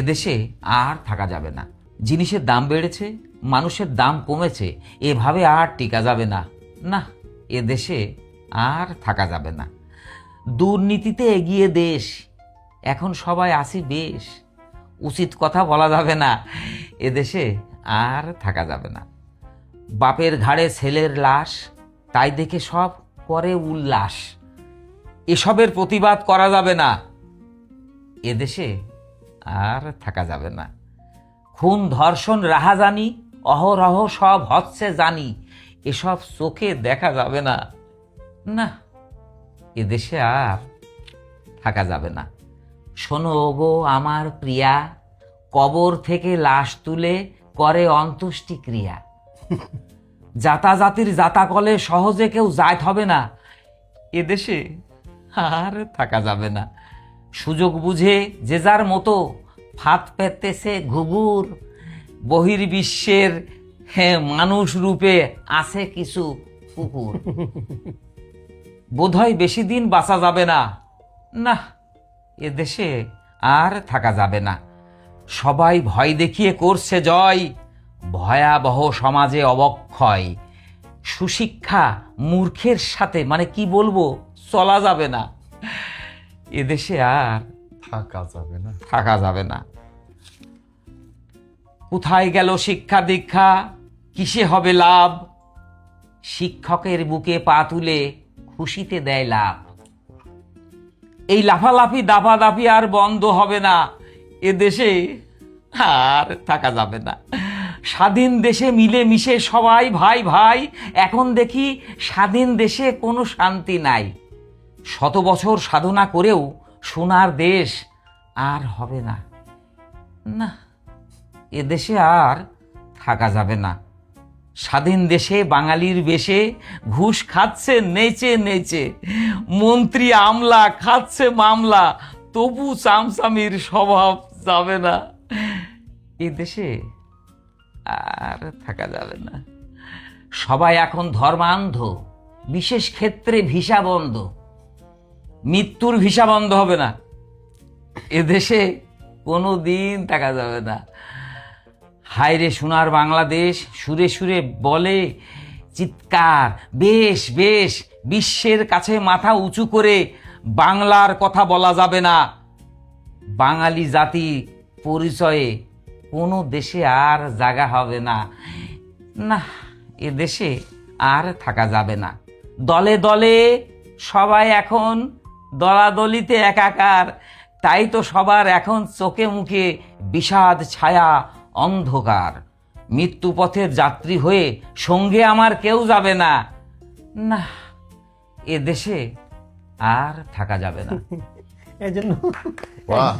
এদেশে আর থাকা যাবে না। জিনিসের দাম বেড়েছে, মানুষের দাম কমেছে, এভাবে আর টিকা যাবে না। না, এদেশে আর থাকা যাবে না। দুর্নীতিতে এগিয়ে দেশ, এখন সবাই আছি বেশ। উচিত কথা বলা যাবে না, এদেশে আর থাকা যাবে না। বাপের ঘাড়ে ছেলের লাশ, তাই দেখে সব করে উল্লাস। এসবের প্রতিবাদ করা যাবে না, এদেশে আর থাকা যাবে না। খুন ধর্ষণ রাহাজানি অহরহ সব হচ্ছে জানি, এসব চোখে দেখা যাবে না। না, এদেশে আর থাকা যাবে না। শোনো ওগো আমার প্রিয়া, কবর থেকে লাশ তুলে করে অন্ত্যেষ্টি ক্রিয়া। জাতাজাতির জাতাকলে সহজে কেউ যাইত হবে না, এদেশে আর থাকা যাবে না। সুযোগ বুঝে যে যার মতো ফাঁদ পেতেছে ঘুঘুর, বহির্বিশ্বের মানুষ রূপে আছে কিছু কুকুর। বোধহয় বেশি দিন বাঁচা যাবে না। না, এদেশে আর থাকা যাবে না। সবাই ভয় দেখিয়ে করছে জয়, ভয়াবহ সমাজে অবক্ষয়। সুশিক্ষা মূর্খের সাথে মানে কি বলবো চলা যাবে না, এদেশে আর থাকা যাবে না। কোথায় গেল শিক্ষা দীক্ষা, কিসে হবে লাভ? শিক্ষকের বুকে পা তুলে খুশিতে দেয় লাভ। এই লাফালাফি দাপাদাপি আর বন্ধ হবে না, এদেশে আর থাকা যাবে না। স্বাধীন দেশে মিলে মিশে সবাই ভাই ভাই, এখন দেখি স্বাধীন দেশে কোনো শান্তি নাই। শত বছর সাধনা করেও সোনার দেশ আর হবে না। না, এদেশে আর থাকা যাবে না। স্বাধীন দেশে বাঙালির বেশে ঘুষ খাচ্ছে নেচে নেচে, মন্ত্রী আমলা খাচ্ছে মামলা, তবু চামচামির স্বভাব যাবে না, এদেশে আর থাকা যাবে না। সবাই এখন ধর্মান্ধ, বিশেষ ক্ষেত্রে ভিসা বন্ধ। মৃত্যুর ভিসা বন্ধ হবে না, এদেশে কোনো দিন থাকা যাবে না। হায়রে সোনার বাংলাদেশ, সুরে সুরে বলে চিৎকার, বেশ বেশ, বিশ্বের কাছে মাথা উঁচু করে বাংলার কথা বলা যাবে না। বাঙালি জাতি পরিচয়ে কোনো দেশে আর জায়গা হবে না। না, এদেশে আর থাকা যাবে না। দলে দলে সবাই এখন দলাদলিতে একাকার, তাই তো সবার এখন চোখে মুখে বিষাদ ছায়া অন্ধকার। মৃত্যুপথের যাত্রী হয়ে সঙ্গে আমার কেউ যাবে না। না, এদেশে আর থাকা যাবে না। এজন্য বাহ।